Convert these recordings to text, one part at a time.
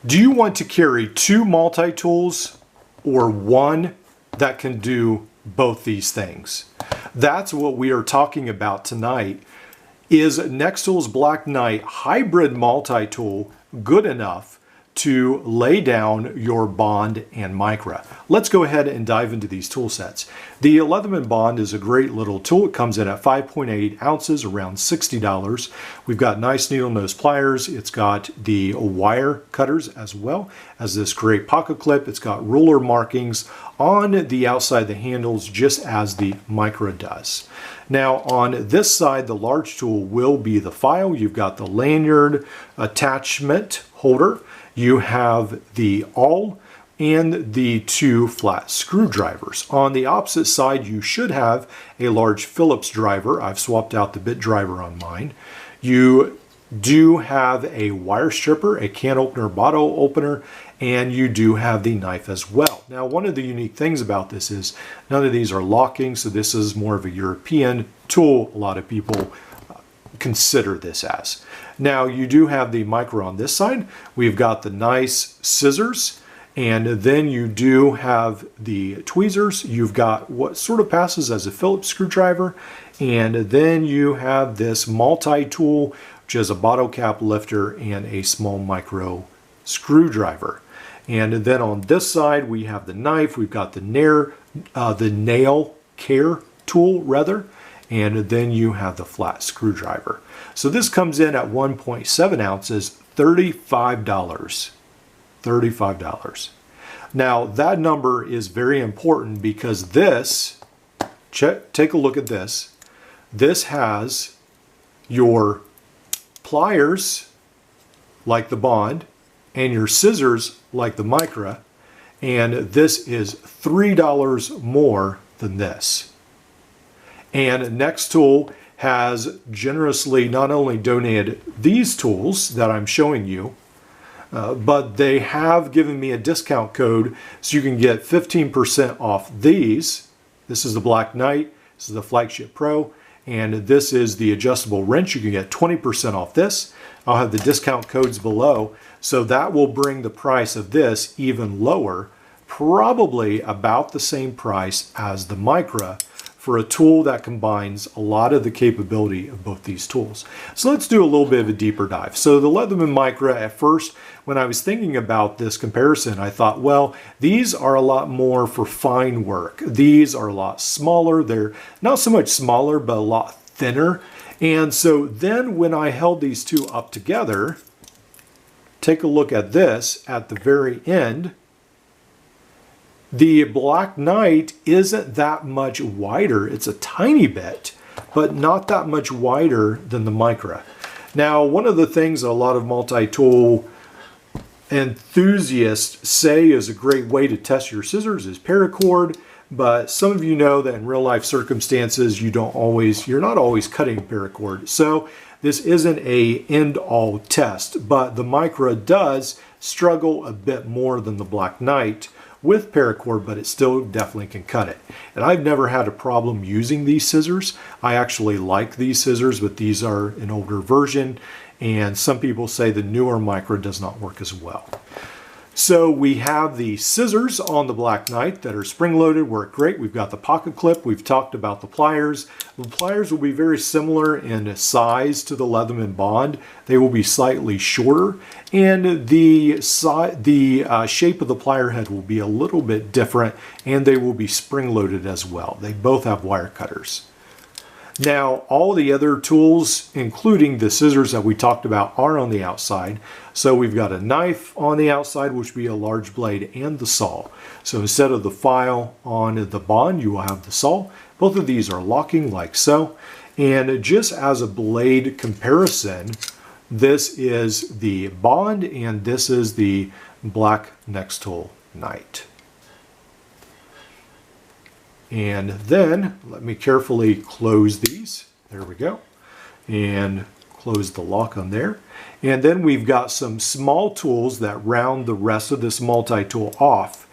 Do you want to carry two multi-tools or one that can do both these things? That's what we are talking about tonight. Is Nextool's Black Knight hybrid multi-tool good enough to lay down your Bond and Micra? Let's go ahead and dive into these tool sets. The Leatherman Bond is a great little tool. It comes in at 5.8 ounces, around $60. We've got nice needle nose pliers. It's got the wire cutters as well as this great pocket clip. It's got ruler markings on the outside of the handles, just as the Micra does. Now on this side, the large tool will be the file. You've got the lanyard attachment holder. You have the awl and the two flat screwdrivers. On the opposite side, you should have a large Phillips driver. I've swapped out the bit driver on mine. You do have a wire stripper, a can opener, bottle opener, and you do have the knife as well. Now, one of the unique things about this is none of these are locking, so this is more of a European tool. A lot of people consider this as. Now, you do have the Micra on this side. We've got the nice scissors, and then you do have the tweezers. You've got what sort of passes as a Phillips screwdriver, and then you have this multi-tool, which is a bottle cap lifter and a small micro screwdriver. And then on this side, we have the knife. We've got the nail care tool, rather. And then you have the flat screwdriver. So this comes in at 1.7 ounces, $35. $35. Now that number is very important because this, take a look at this. This has your pliers like the Bond and your scissors like the Micra, and this is $3 more than this. And Nextool has generously not only donated these tools that I'm showing you, but they have given me a discount code so you can get 15% off these. This is the Black Knight, this is the Flagship Pro, and this is the adjustable wrench. You can get 20% off this. I'll have the discount codes below, so that will bring the price of this even lower, probably about the same price as the Micra, for a tool that combines a lot of the capability of both these tools. So let's do a little bit of a deeper dive. So the Leatherman Micra, at first, when I was thinking about this comparison, I thought, well, these are a lot more for fine work. These are a lot smaller. They're not so much smaller, but a lot thinner. And so then when I held these two up together, take a look at this at the very end. The Black Knight isn't that much wider. It's a tiny bit, but not that much wider than the Micra. Now, one of the things a lot of multi-tool enthusiasts say is a great way to test your scissors is paracord, but some of you know that in real life circumstances, you're not always cutting paracord. So this isn't a end-all test, but the Micra does struggle a bit more than the Black Knight with paracord, but it still definitely can cut it. And I've never had a problem using these scissors. I actually like these scissors, but these are an older version, and some people say the newer Micra does not work as well. So we have the scissors on the Black Knight that are spring-loaded, work great. We've got the pocket clip. We've talked about the pliers. The pliers will be very similar in size to the Leatherman Bond. They will be slightly shorter, and the shape of the plier head will be a little bit different, and they will be spring-loaded as well. They both have wire cutters. Now, all the other tools, including the scissors that we talked about, are on the outside. So we've got a knife on the outside, which would be a large blade, and the saw. So instead of the file on the Bond, you will have the saw. Both of these are locking like so. And just as a blade comparison, this is the Bond and this is the Black Nextool Knight. And then let me carefully close these. There we go. And close the lock on there. And then we've got some small tools that round the rest of this multi-tool off.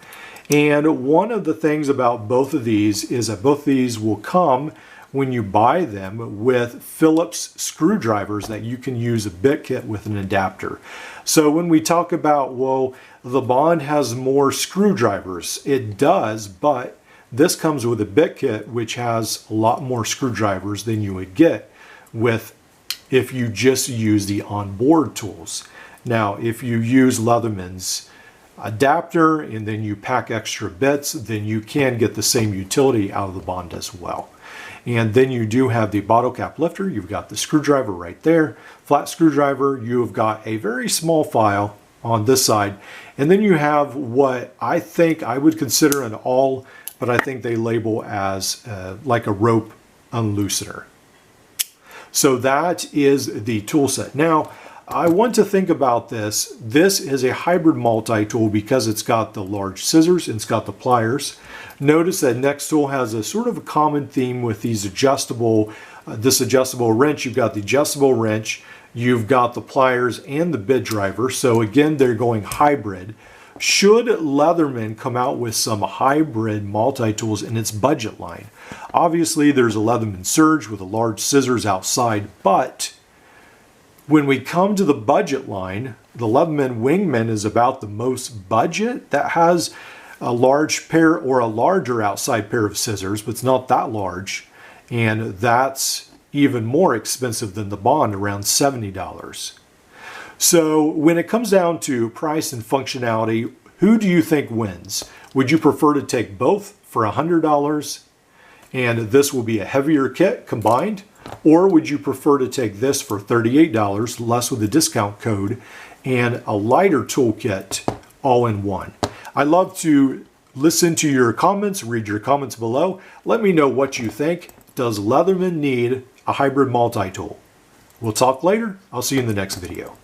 And one of the things about both of these is that both of these will come when you buy them with Phillips screwdrivers that you can use a bit kit with an adapter. So when we talk about, well, the Bond has more screwdrivers, it does, but this comes with a bit kit which has a lot more screwdrivers than you would get with if you just use the onboard tools. Now, if you use Leatherman's adapter and then you pack extra bits, then you can get the same utility out of the Bond as well. And then you do have the bottle cap lifter. You've got the screwdriver right there, flat screwdriver. You've got a very small file on this side. And then you have what I think I would consider an awl, but I think they label as like a rope unloosener. So that is the tool set. Now, I want to think about this. This is a hybrid multi-tool because it's got the large scissors and it's got the pliers. Notice that Nextool has a sort of a common theme with these adjustable, this adjustable wrench. You've got the adjustable wrench, you've got the pliers and the bit driver. So again, they're going hybrid. Should Leatherman come out with some hybrid multi-tools in its budget line? Obviously, there's a Leatherman Surge with a large scissors outside, but when we come to the budget line, the Leatherman Wingman is about the most budget. That has a large pair or a larger outside pair of scissors, but it's not that large. And that's even more expensive than the Bond, around $70. So when it comes down to price and functionality, who do you think wins? Would you prefer to take both for $100 and this will be a heavier kit combined? Or would you prefer to take this for $38, less with a discount code, and a lighter toolkit all in one? I love to listen to your comments, read your comments below. Let me know what you think. Does Leatherman need a hybrid multi-tool? We'll talk later. I'll see you in the next video.